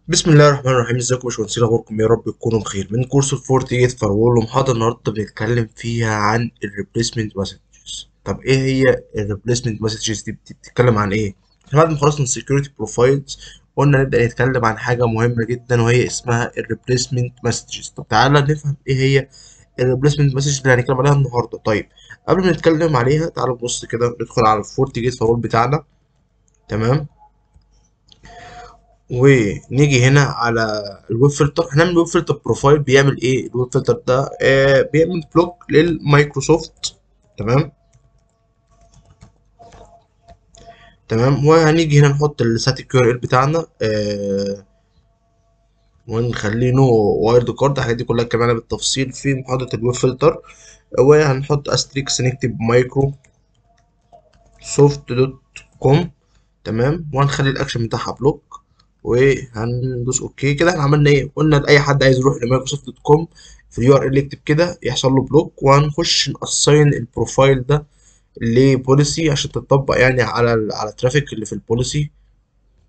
بسم الله الرحمن الرحيم. ازيكم يا باشمهندسين؟ اخباركم يا رب تكونوا بخير. من كورس الفورتي فايرول ومحاضره النهارده بنتكلم فيها عن الريبليسمنت مسجز. طب ايه هي الريبليسمنت مسجز دي؟ بتتكلم عن ايه؟ احنا بعد ما خلصنا السكيورتي بروفايلز قلنا نبدا نتكلم عن حاجه مهمه جدا وهي اسمها الريبليسمنت مسجز. طب تعالى نفهم ايه هي الريبليسمنت مسج اللي هنتكلم عليها النهارده. طيب قبل ما نتكلم عليها تعالى نبص كده، ندخل على الفورتي فايرول بتاعنا. تمام. ونيجي هنا على الويب فلتر. هنعمل ويب فلتر بروفايل. بيعمل ايه الويب فلتر ده؟ بيعمل بلوك للمايكروسوفت. تمام. تمام. وهنيجي هنا نحط الستاتيك كيو ار ال بتاعنا، ونخليه نو وايرد كارد. الحاجات دي كلها كمان بالتفصيل في محاضرة الويب فلتر. وهنحط استريكس نكتب مايكرو سوفت دوت كوم. تمام. وهنخلي الاكشن بتاعها بلوك، وهندوس اوكي. كده احنا عملنا ايه؟ قلنا لاي حد عايز يروح لمايكروسوفت دوت كوم في اليو ار ال يكتب كده يحصل له بلوك. وهنخش ناساين البروفايل ده لبوليسي عشان تطبق يعني على الترافيك اللي في البوليسي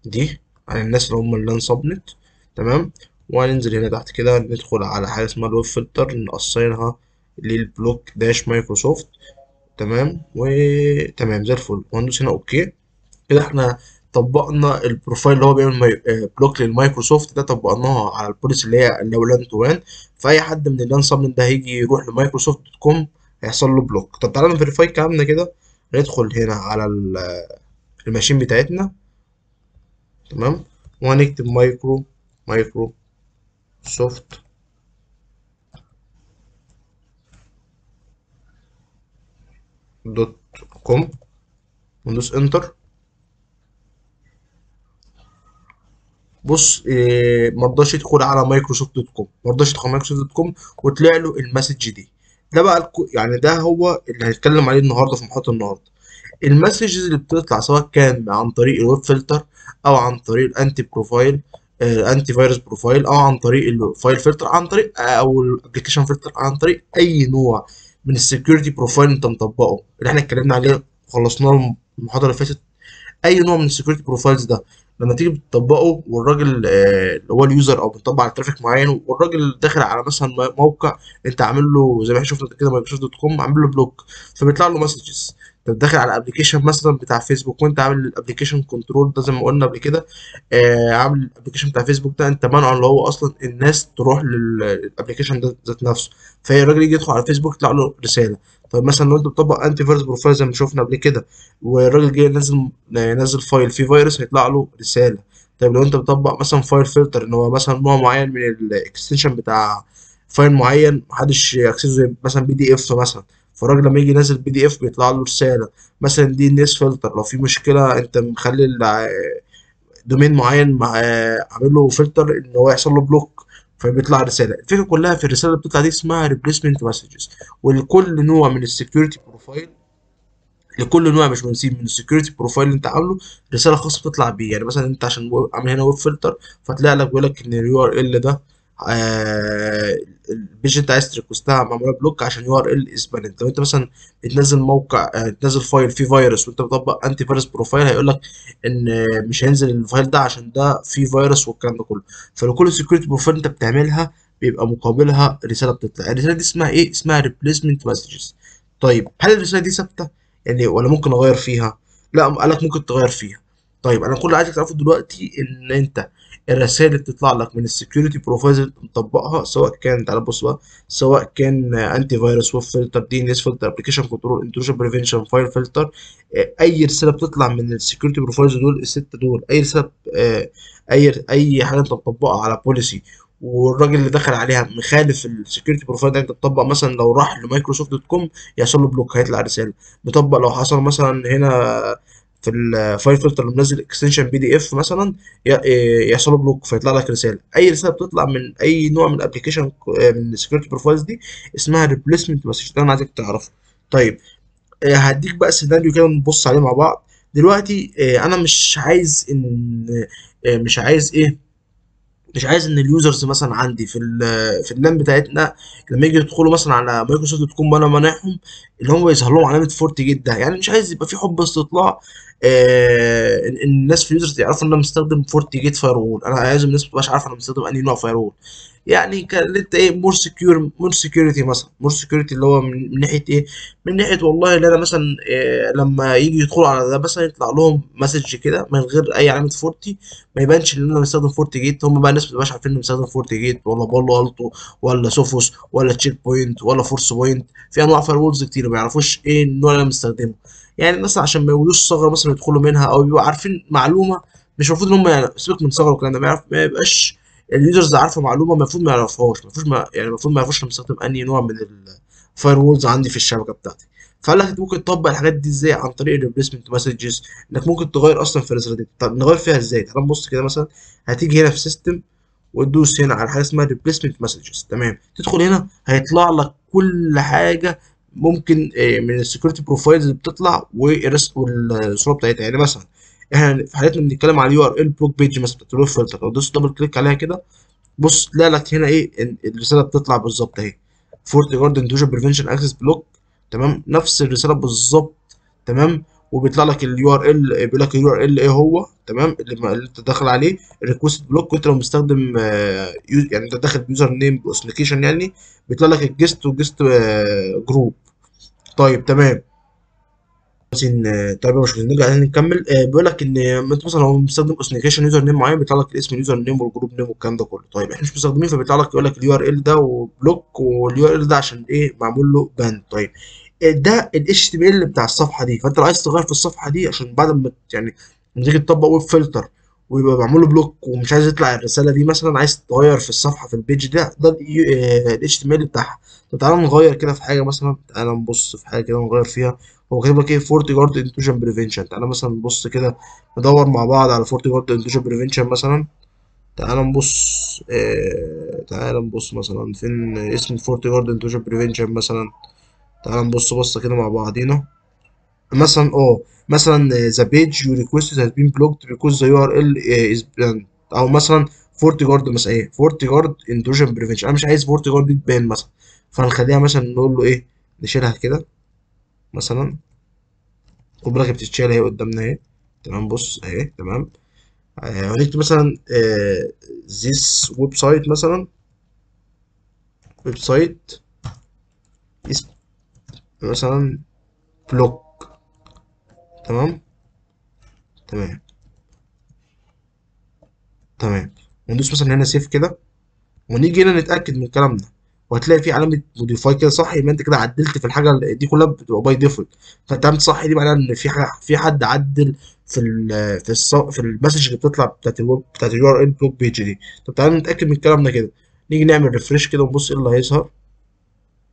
دي، عن الناس اللي هم اللان سبنت. تمام. وهننزل هنا تحت كده ندخل على حاجه اسمها الويب فلتر ناساينها للبلوك داش مايكروسوفت. تمام. وتمام زي الفل. وهندوس هنا اوكي. كده احنا طبقنا البروفايل اللي هو بيعمل بلوك للمايكروسوفت ده، طبقناها على البوليسي اللي هو لان تو وان. فاي حد من اللان سبنت ده هيجي يروح لمايكروسوفت دوت كوم هيحصل له بلوك. طب تعالى نفيريفاي كلامنا كده. ندخل هنا على الماشين بتاعتنا. تمام. وهنكتب مايكروسوفت دوت كوم وندوس انتر. بص إيه، مرضاش يدخل على مايكروسوفت دوت كوم، مرضاش يدخل مايكروسوفت دوت كوم وطلع له المسج دي. ده بقى يعني ده هو اللي هنتكلم عليه النهارده في محاضره النهارده. المسجز اللي بتطلع سواء كان عن طريق الويب فلتر او عن طريق الانتي بروفايل، انتي فيروس بروفايل، او عن طريق الفايل فلتر، عن طريق او الابلكيشن فلتر، عن طريق اي نوع من السكيورتي بروفايل انت مطبقه اللي احنا اتكلمنا عليه خلصناه المحاضره اللي فاتت. اي نوع من السكيورتي بروفايلز ده لما تيجي بتطبقه والراجل اللي هو اليوزر او بتطبق على ترافيك معين، والراجل داخل على مثلا موقع انت عامل له زي ما احنا شفنا كده مايكروسوفت دوت كوم عامل له بلوك، فبيطلع له مسجز. انت داخل على ابلكيشن مثلا بتاع فيسبوك وانت عامل الابلكيشن كنترول ده زي ما قلنا قبل كده. عامل الابلكيشن بتاع فيسبوك ده انت مانع اللي هو اصلا الناس تروح للابلكيشن ده ذات نفسه. فهي الراجل يجي يدخل على فيسبوك يطلع له رساله. طيب مثلا لو انت بتطبق انتي فيروس بروفايل زي ما شفنا قبل كده، والراجل جاي ينزل فايل فيه فيروس هيطلع له رساله. طيب لو انت بتطبق مثلا فايل فلتر ان هو مثلا نوع معين من الاكستنشن بتاع فايل معين محدش ياكسسه زي مثلا بي دي اف مثلا، فالراجل لما يجي ينزل بي دي اف بيطلع له رساله. مثلا دي ان اس فلتر لو في مشكله انت مخلي دومين معين عامل له فلتر ان هو يحصل له بلوك، فبيطلع رساله. الفكره كلها في الرساله اللي بتطلع دي اسمها ريبليسمنت مسجز. ولكل نوع من السكيورتي بروفايل، لكل نوع مش بنسيب من السكيورتي بروفايل اللي انت عامله رساله خاصه بتطلع بيه. يعني مثلا انت عشان عامل هنا ويب فلتر فتلاقي لك بيقول لك ان اليو ار ال ده آه البيج انت عايز تريكوستها معموله بلوك عشان يو ار ال اسباننت. لو انت مثلا بتنزل موقع تنزل فايل فيه فيروس وانت بتطبق انتي فيروس بروفايل هيقول لك ان مش هينزل الفايل ده عشان ده فيه فيروس والكلام ده كله. فلكل سكيورتي بروفايل انت بتعملها بيبقى مقابلها رساله بتطلع. الرساله دي اسمها ايه؟ اسمها ريبليسمنت مسجز. طيب هل الرساله دي ثابته يعني ولا ممكن اغير فيها؟ لا، قالك ممكن تغير فيها. طيب انا كل اللي عايزك تعرفه دلوقتي ان انت الرسائل اللي بتطلع لك من السكيورتي بروفايلز اللي انت مطبقها سواء كان، تعالى بص بقى، سواء كان انتي فيروس، ويب فلتر، دي ان اس فلتر، ابلكيشن كنترول، انتروجن بريفنشن، فايل فلتر، اي رساله بتطلع من السكيورتي بروفايلز دول الست دول، اي رساله اي حاجه انت مطبقها على بوليسي والراجل اللي دخل عليها مخالف السكيورتي بروفايل ده انت تطبق، مثلا لو راح لمايكروسوفت دوت كوم يحصل له بلوك هيطلع رساله. بيطبق لو حصل مثلا هنا في الفايل فلتر اللي منزل اكستنشن بي دي اف مثلا يحصل له بلوك فيطلع لك رساله. اي رساله بتطلع من اي نوع من الابلكيشن من السكيورتي بروفايلز دي اسمها ريبليسمنت مسج. ده انا عايزك تعرفه. طيب هديك بقى سيناريو كده نبص عليه مع بعض دلوقتي. انا مش عايز ان مش عايز ايه، مش عايز ان اليوزرز مثلا عندي في اللان بتاعتنا لما يجي يدخلوا مثلا على مايكروسوفت دوت كوم وانا مانعهم اللي هم يظهر لهم علامه فورت جيت ده. يعني مش عايز يبقى في حب استطلاع إن الناس في اليوزرز يعرفوا ان انا مستخدم فورت جيت فاير وول. انا عايز الناس ما تبقاش عارفه انا مستخدم انهي نوع فاير وول. يعني كان انت ايه مور سكيور، مور سكيورتي مثلا، مور سكيورتي اللي هو من ناحيه ايه، من ناحيه والله اللي انا مثلا لما يجي يدخلوا على ده مثلا يطلع لهم مسج كده من غير اي علامه فورتي، ما يبانش ان انا مستخدم فورت جيت. هم بقى الناس ما تبقاش عارفين اني مستخدم فورت جيت ولا بالو التو ولا سوفوس ولا تشيك بوينت ولا فورس بوينت. في انواع فاير وولز كتير ما يعرفوش ايه النوع اللي انا مستخدمه. يعني مثلا عشان ما يقولوش ثغره مثلا يدخلوا منها، او يبقوا عارفين معلومه مش المفروض ان هم، يعني سيبك من ثغره والكلام ده، ما يبقاش اليوزرز عارفه معلومه المفروض ما يعرفوهاش، المفروض ما يعني المفروض ما يعرفوش انا مستخدم انهي نوع من الفاير وولز عندي في الشبكه بتاعتي. فقال لك انت ممكن تطبق الحاجات دي ازاي عن طريق الريبليسمنت مسجز، انك ممكن تغير اصلا في الرساله دي. طب نغير فيها ازاي؟ تعال نبص كده مثلا. هتيجي هنا في سيستم وتدوس هنا على حاجه اسمها ريبليسمنت مسجز، تمام. تدخل هنا هيطلع لك كل حاجه ممكن من السكيورتي بروفايلز اللي بتطلع والصوره بتاعتها. يعني مثلا احنا في حالتنا بنتكلم على اليو ار ال بلوك بيج مثلا بتاعت الويب فلتر. لو دوست دبل كليك عليها كده، بص لا لك هنا ايه الرساله بتطلع بالظبط اهي، فورت جارد انتروجن بريفنشن اكسس بلوك، تمام. نفس الرساله بالظبط، تمام. وبيطلع لك اليو ار ال، بيقول لك اليو ار ال ايه هو، تمام، اللي انت داخل عليه الريكوست بلوك. وانت لو مستخدم يعني انت داخل بيوزر نيم باوثنتيكيشن يعني، بيطلع لك الجست وجست جروب. طيب تمام. عايزين طيب مش نرجع تاني نكمل. بيقول لك ان انت مثلا لو مستخدم اوثنتيكيشن يوزر نيم معين، بيطلع لك اسم اليوزر نيم والجروب نيم والكلام ده كله. طيب احنا مش مستخدمين، فبيطلع لك يقول لك اليو ار ال ده وبلوك، واليو ار ال ده عشان ايه معمول له باند. طيب ده ال HTML بتاع الصفحه دي. فانت لو عايز تغير في الصفحه دي عشان بعد ما يعني لما تيجي تطبق ويب فلتر ويبقى معمول له بلوك ومش عايز يطلع الرساله دي مثلا، عايز تغير في الصفحه في البيج ده ال HTML بتاعها. طب تعالى نغير كده في حاجه مثلا، تعالى نبص في حاجه كده نغير فيها. هو كاتب لك ايه فورتي جارد انتروجن بريفنشن. تعالى مثلا نبص كده ندور مع بعض على فورتي جارد انتروجن بريفنشن مثلا. تعالى نبص تعالى نبص مثلا فين اسم فورتي جارد انتروجن بريفنشن مثلا. تعالى نبص بصه كده مع بعضينا. مثلا مثلا the page you requested has been blocked because the URL is banned. او مثلا فورتي جارد مثلا ايه فورتي جارد انتروجن بريفنشن. انا مش عايز فورتي جارد دي تبان مثلا، فهنخليها مثلا نقول له ايه، نشيلها كده مثلا. خد بالك بتتشال اهي قدامنا اهي، تمام. بص اهي تمام. هنكتب مثلا this ويب سايت مثلا، ويب سايت اسم مثلا بلوك، تمام تمام تمام. وندوس مثلا هنا سيف كده، ونيجي هنا نتاكد من الكلام ده، وهتلاقي في علامه موديفاي كده صح. يبقى انت كده عدلت في الحاجه دي كلها بتبقى باي ديفولت. فانت عملت صح، دي معناها ان في حاجه، في حد عدل في المسج اللي بتطلع بتاعت الويب بتاعت اليو ار ال بلوك بيج دي. طب تعالى نتاكد من الكلام ده كده. نيجي نعمل ريفريش كده ونبص ايه اللي هيظهر.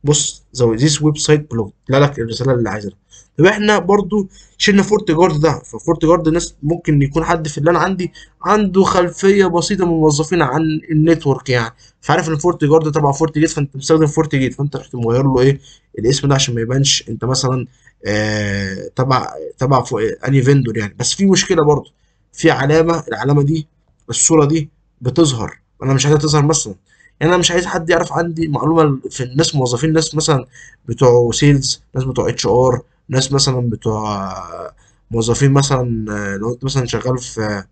بص زي ذيس ويب سايت بلوك، لا لك الرساله اللي عايزها. طب احنا برضو شلنا فورت جارد ده. ففورت جارد الناس ممكن يكون حد في اللي انا عندي عنده خلفيه بسيطه من الموظفين عن النتورك يعني، فعارف ان فورت جارد تبع فورت جيت، فانت مستخدم فورت جيت، فانت رحت مغير له ايه الاسم ده عشان ما يبانش انت مثلا تبع اني فيندور يعني. بس في مشكله برضو، في علامه، العلامه دي الصوره دي بتظهر، انا مش عايزها تظهر مثلا. يعني انا مش عايز حد يعرف عندي معلومه في الناس موظفين، ناس مثلا بتوع سيلز، ناس بتوع اتش ار، ناس مثلا بتوع موظفين مثلا لو انت مثلا شغال في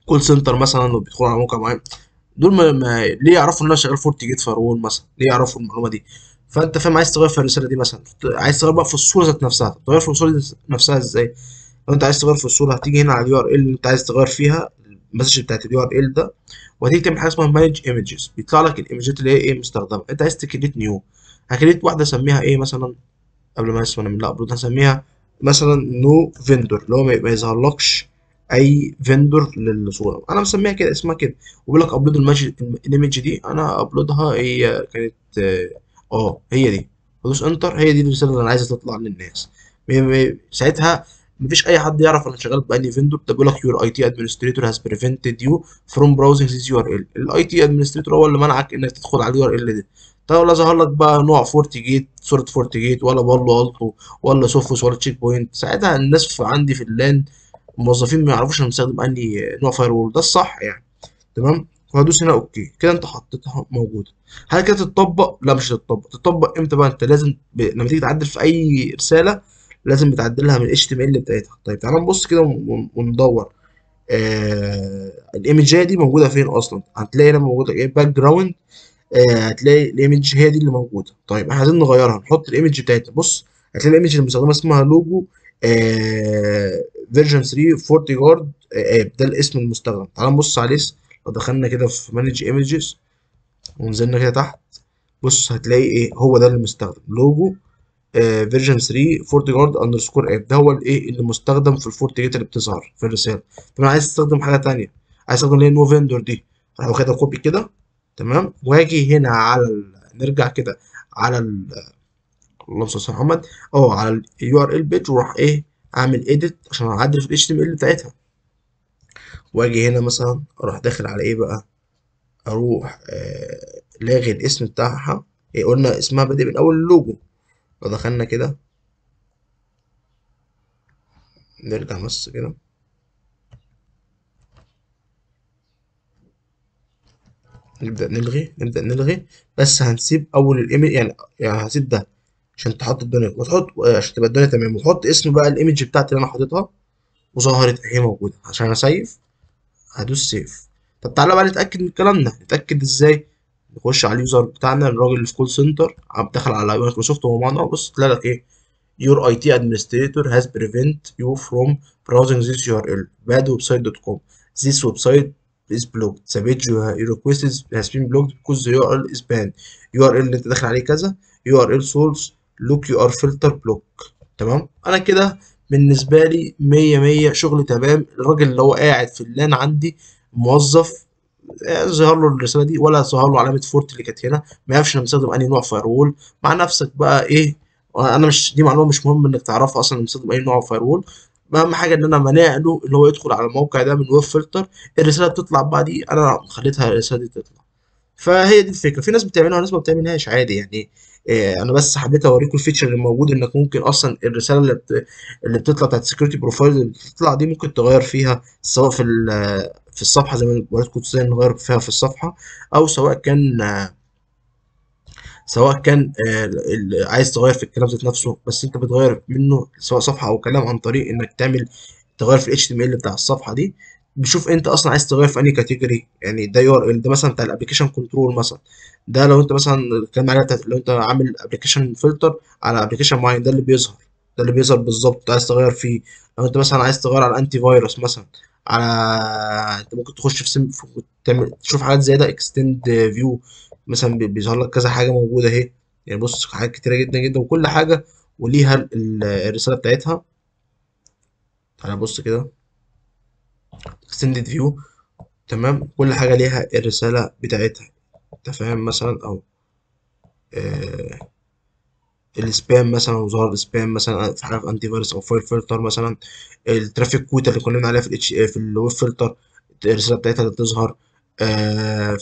كول سنتر مثلا وبيدخلوا على موقع معين، دول ليه يعرفوا ان انا شغال فورتي جيت فايرول مثلا؟ ليه يعرفوا المعلومه دي؟ فانت فاهم عايز تغير في الرساله دي مثلا، عايز تغير بقى في الصوره ذات نفسها. تغير في الصوره دي نفسها ازاي؟ لو انت عايز تغير في الصوره هتيجي هنا على اليو ار ال اللي انت عايز تغير فيها المسج بتاعت اليو ار ال ده، وهتيجي تعمل حاجه اسمها مانج ايمجز. بيطلع لك الايمجات اللي هي ايه مستخدمه. انت عايز تكريت نيو، هكريت واحده اسميها ايه مثلا قبل ما اسمها من لا ابلود، هسميها مثلا نو فيندور، اللي هو ما يظهرلكش اي فيندور للصوره. انا مسميها كده اسمها كده. وبيقول لك ابلود الايمج دي، انا ابلودها هي كانت هي دي. بدوس انتر، هي دي الرساله اللي انا عايزها تطلع للناس. ساعتها مفيش اي حد يعرف انا شغال باني فيندور. ده بيقول لك يور اي تي ادمنستريتور هاز بريفنتد يو فروم براوزنج ذيس يو ار ال. الاي تي ادمنستريتور هو اللي منعك انك تدخل على اليو ار ال دي. طب لا ظهر لك بقى نوع فورتي جيت، صورة فورتي جيت، ولا بالو التو ولا سوفوس ولا تشيك بوينت، ساعتها الناس عندي في اللان الموظفين ما يعرفوش انا مستخدم انهي نوع فاير وول. ده الصح يعني، تمام. وهدوس هنا اوكي. كده انت حطيتها موجوده. هل كده تتطبق؟ لا مش هتطبق. تطبق امتى بقى؟ انت لازم لما تيجي تعدل في اي رساله لازم بتعدلها من HTML بتاعتها. طيب تعالى نبص كده وندور. الايمجيه دي موجوده فين اصلا؟ هتلاقي هنا موجوده ايه؟ باك جراوند. هتلاقي الايمج هي دي اللي موجوده. طيب احنا عايزين نغيرها، نحط الايمج بتاعتنا. بص هتلاقي الايمج المستخدمه اسمها لوجو فيرجن 3 40 جارد اب، ده الاسم المستخدم. تعال نبص عليه. لو دخلنا كده في مانج ايمجز ونزلنا كده تحت، بص هتلاقي ايه؟ هو ده اللي مستخدم لوجو فيرجن 3 فورت جارد اندرسكور اب، ده هو الايه اللي مستخدم في الفورت جيت اللي بتظهر في الرساله. طب انا عايز استخدم حاجه تانية، عايز استخدم اللي هي نو فيندور دي. اروح واخدها كوبي كده تمام، واجي هنا على نرجع كده على اللهم صل على محمد، على اليو ار ال بيج، واروح ايه؟ اعمل اديت عشان اعدل في الاتش تي ام ال بتاعتها. واجي هنا مثلا اروح داخل على ايه بقى؟ اروح لاغي الاسم بتاعها. إيه قلنا اسمها بادئ من اول اللوجو. لو دخلنا كده نرجع بس كده، نبدأ نلغي. بس هنسيب أول الإيمج يعني هنسيب ده عشان تحط الدنيا وتحط عشان تبقى الدنيا تمام، وتحط اسم بقى الإيمج بتاعتي اللي أنا حاططها وظهرت أهي موجودة. عشان أسيف هدوس سيف. طب تعالى بقى نتأكد من الكلام ده. نتأكد إزاي؟ نخش على اليوزر بتاعنا، الراجل اللي في كول سنتر عم دخل على مايكروسوفت وهو معانا. بص تلاقي لك إيه؟ Your IT administrator has prevent you from browsing this URL badwebsite.com. This website is blocked. The page you requested has been blocked because the URL is banned. URL اللي انت داخل عليه كذا. URL source look URL filter block. تمام. انا كده بالنسبه لي مية مية، شغل تمام. الراجل اللي هو قاعد في اللان عندي موظف، ظهر له الرساله دي ولا ظهر له علامه فورت اللي كانت هنا؟ ما يعرفش انا بستخدم انهي نوع فاير. مع نفسك بقى ايه؟ انا مش دي معلومه مش مهم انك تعرفها اصلا انا بستخدم اي نوع فاير. اهم حاجه ان انا مانع له ان هو يدخل على الموقع ده من ويب فلتر. الرساله بتطلع بعدي انا خليتها الرساله دي تطلع. فهي دي الفكره. في ناس بتعملها وناس ما بتعملهاش عادي يعني. انا بس حبيت اوريكم الفيتشر اللي موجود، انك ممكن اصلا الرساله اللي بتطلع بتاعت السكيورتي بروفايل اللي بتطلع دي ممكن تغير فيها، سواء في الصفحه زي ما وريتكم ازاي نغير فيها في الصفحه، او سواء كان عايز تغير في الكلام ذات نفسه. بس انت بتغير منه سواء صفحه او كلام عن طريق انك تغير في ال HTML بتاع الصفحه دي. بشوف انت اصلا عايز تغير في انهي كاتيجوري. يعني ده يو ار ال ده مثلا بتاع الابلكيشن كنترول مثلا. ده لو انت مثلا الكلام عليه لو انت عامل ابلكيشن فلتر على ابلكيشن معين، ده اللي بيظهر. ده اللي بيظهر بالظبط عايز تغير فيه. لو انت مثلا عايز تغير على انتي فيروس مثلا، على انت ممكن تخش تعمل تشوف حاجات زي ده اكستند فيو مثلا. بيظهر لك كذا حاجه موجوده اهي. يعني بص حاجات كتيره جدا جدا، وكل حاجه وليها الرساله بتاعتها. تعالى بص كده extended view. تمام. كل حاجة ليها الرسالة بتاعتها. انت فاهم؟ مثلا او آه السبام مثلا، وظهر السبام مثلا في حاجة في انتي فيروس او فايل فلتر مثلا. الترافيك كوتا اللي كنا بنقول عليها في الويب فلتر، الرسالة بتاعتها اللي بتظهر.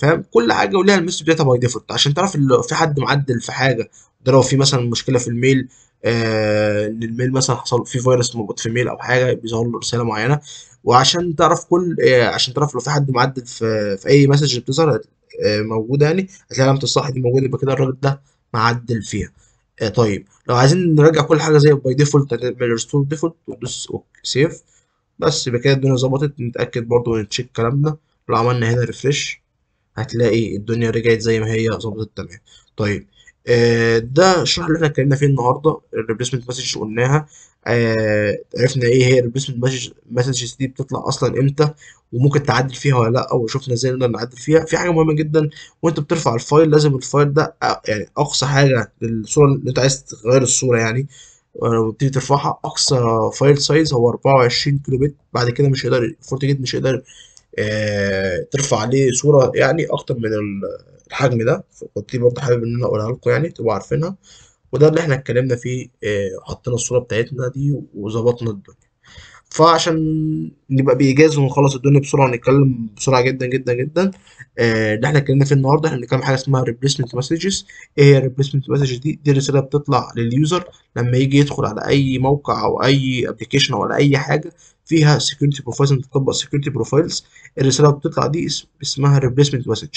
فاهم؟ كل حاجة وليها الميسج بتاعتها باي ديفولت، عشان تعرف لو في حد معدل في حاجة. ده لو في مثلا مشكلة في الميل، ان الميل مثلا حصل فيه فيروس موجود في الميل او حاجة، بيظهر له رسالة معينة. وعشان تعرف عشان تعرف لو في حد معدل في اي مسج بتظهر موجودة، يعني هتلاقي علامة الصح دي موجودة، يبقى كده الراجل ده معدل فيها. طيب لو عايزين نرجع كل حاجة زي باي ديفولت، هنعمل ريستور ديفولت وندوس سيف. بس يبقى كده الدنيا ظبطت. نتأكد برضو ونتشيك كلامنا. لو عملنا هنا ريفرش هتلاقي الدنيا رجعت زي ما هي ظبطت تمام. طيب ده الشرح اللي احنا اتكلمنا فيه النهارده. الريبليسمنت مسج قلناها. عرفنا ايه هي الريبليسمنت مسجز دي، بتطلع اصلا امتى، وممكن تعدل فيها ولا لا، وشفنا ازاي نقدر نعدل فيها. في حاجه مهمه جدا، وانت بترفع الفايل لازم الفايل ده يعني اقصى حاجه للصوره اللي انت عايز تغير الصوره يعني. وتبتدي ترفعها، اقصى فايل سايز هو 24 كيلو بت. بعد كده مش هيقدر الفورتيجيت مش هيقدر ترفع عليه صورة يعني أكتر من الحجم ده. فكنت برضه حابب إن أنا أقولها لكم يعني تبقوا عارفينها. وده اللي إحنا اتكلمنا فيه. حطينا الصورة بتاعتنا دي وظبطنا الدنيا. فعشان نبقى بإيجاز ونخلص الدنيا بسرعة، نتكلم بسرعة جدا جدا جدا. اللي احنا اتكلمنا فيه النهارده، احنا بنتكلم حاجة اسمها replacement messages. ايه هي replacement messages دي؟ دي رسالة بتطلع لليوزر لما يجي يدخل على أي موقع أو أي ابلكيشن أو على أي حاجة فيها سكيورتي بروفايلز، انت تطبق سكيورتي بروفايلز. الرساله اللي بتطلع دي اسمها ريبليسمنت مسج،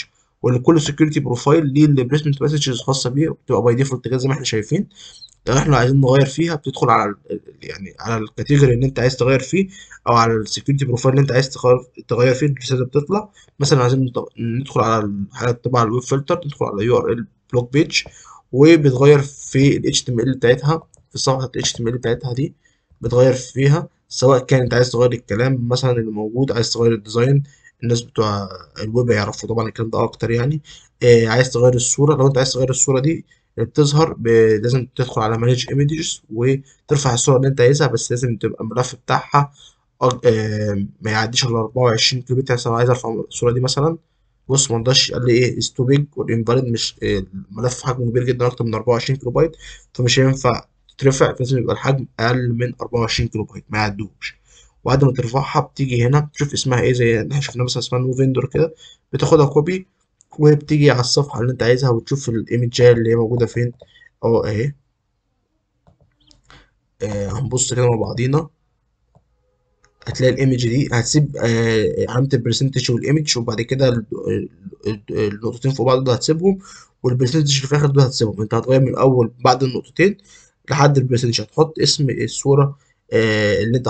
ولكل سكيورتي بروفايل ليه الريبليسمنت مسجز الخاصه بيه، بتبقى باي ديفولت كده زي ما احنا شايفين. لو احنا عايزين نغير فيها بتدخل على يعني على الكاتيجوري اللي انت عايز تغير فيه، او على السكيورتي بروفايل اللي انت عايز تغير فيه الرساله اللي بتطلع. مثلا عايزين ندخل على الحاجه تبع الويب فلتر، ندخل على يو ار ال بلوك بيج، وبتغير في ال HTML بتاعتها، في صفحه ال HTML بتاعتها دي بتغير فيها، سواء كان انت عايز تغير الكلام مثلا اللي موجود، عايز تغير الديزاين. الناس بتوع الويب يعرفوا طبعا الكلام ده اكتر يعني. عايز تغير الصوره، لو انت عايز تغير الصوره دي اللي بتظهر لازم تدخل على مانج ايمجز وترفع الصورة اللي انت عايزها، بس لازم تبقى الملف بتاعها ما يعديش ال 24 كيلو بت. يعني انا عايز ارفع الصورة دي مثلا، بص مرضاش، قال لي ايه از تو بيج والانفاليد، مش الملف حجمه كبير جدا اكتر من 24 كيلو بايت، فمش هينفع تترفع، لازم يبقى الحجم اقل من 24 كيلو بايت ما يعدوش. وبعد ما ترفعها بتيجي هنا تشوف اسمها ايه، زي اللي احنا شفنا مثلا اسمها نو فيندور كده، بتاخدها كوبي وبتيجي على الصفحة اللي انت عايزها وتشوف الايمجات اللي هي موجودة فين. اه اهي. هنبص كده مع بعضينا، هتلاقي الايمج دي هتسيب علامة البرسنتج والايمج، وبعد كده النقطتين فوق بعض دول هتسيبهم، والبرسنتج اللي في الاخر دول هتسيبهم. انت هتغير من الاول بعد النقطتين لحد البرسنتج، هتحط اسم الصورة اللي انت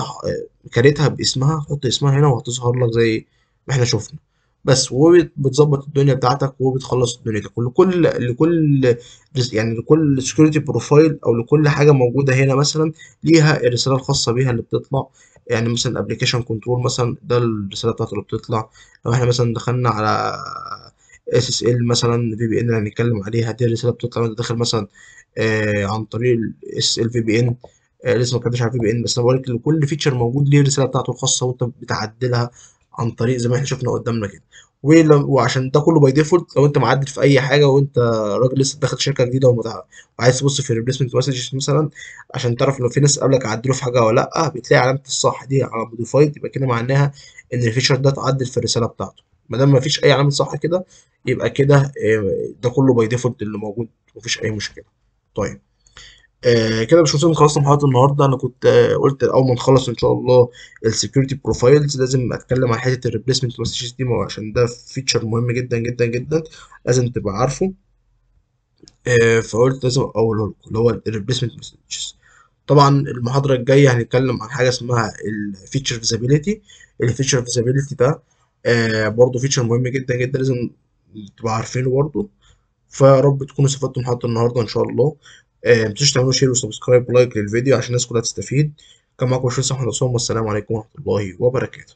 كريتها باسمها، هتحط اسمها هنا وهتظهر لك زي ما احنا شفنا بس. وبتظبط الدنيا بتاعتك وبتخلص دنيتك. يعني لكل سكيورتي بروفايل او لكل حاجة موجودة هنا مثلا ليها الرسالة الخاصة بيها اللي بتطلع. يعني مثلا الابلكيشن كنترول مثلا ده الرساله بتاعته اللي بتطلع. لو احنا مثلا دخلنا على اس اس ال مثلا في بي ان اللي هنتكلم عليها، دي الرساله بتطلع وانت داخل مثلا عن طريق الاس ال في بي ان. لسه ما اتكلمتش على الفي بي ان، بس انا بقول لك كل فيتشر موجود ليه الرساله بتاعته الخاصه، وانت بتعدلها عن طريق زي ما احنا شفنا قدامنا كده. وعشان ده كله باي ديفولت، لو انت معدل في اي حاجه وانت راجل لسه داخل شركه جديده وعايز تبص في الريبليسمنت مسجز مثلا عشان تعرف لو في ناس قبلك عدلوا في حاجه ولا لا، بتلاقي علامه الصح دي على موديفايد، يبقى كده معناها ان الفيشر ده اتعدل في الرساله بتاعته. ما دام ما فيش اي علامه صح كده، يبقى كده ده كله باي ديفولت اللي موجود، مفيش اي مشكله. طيب كده مش وصلنا، خلصنا محاضرة النهارده. انا كنت قلت اول ما نخلص ان شاء الله السكيورتي بروفايلز لازم اتكلم عن حته الريبليسمنت مسجز دي، عشان ده فيتشر مهم جدا جدا جدا، لازم تبقى عارفه. فقلت لازم اقوله لكم اللي هو الريبليسمنت مسجز. طبعا المحاضره الجايه هنتكلم عن حاجه اسمها الفيتشر فيزابيليتي. الفيتشر فيزابيليتي ده برضه فيتشر مهم جدا جدا، لازم تبقى عارفينه برضه. فيا رب تكونوا استفدتوا من حلقه النهارده ان شاء الله. متنسوش تعملوا شير وسبسكرايب ولايك للفيديو عشان الناس كلها تستفيد. كان معاكم باشمهندس احمد عصام، والسلام عليكم ورحمه الله وبركاته.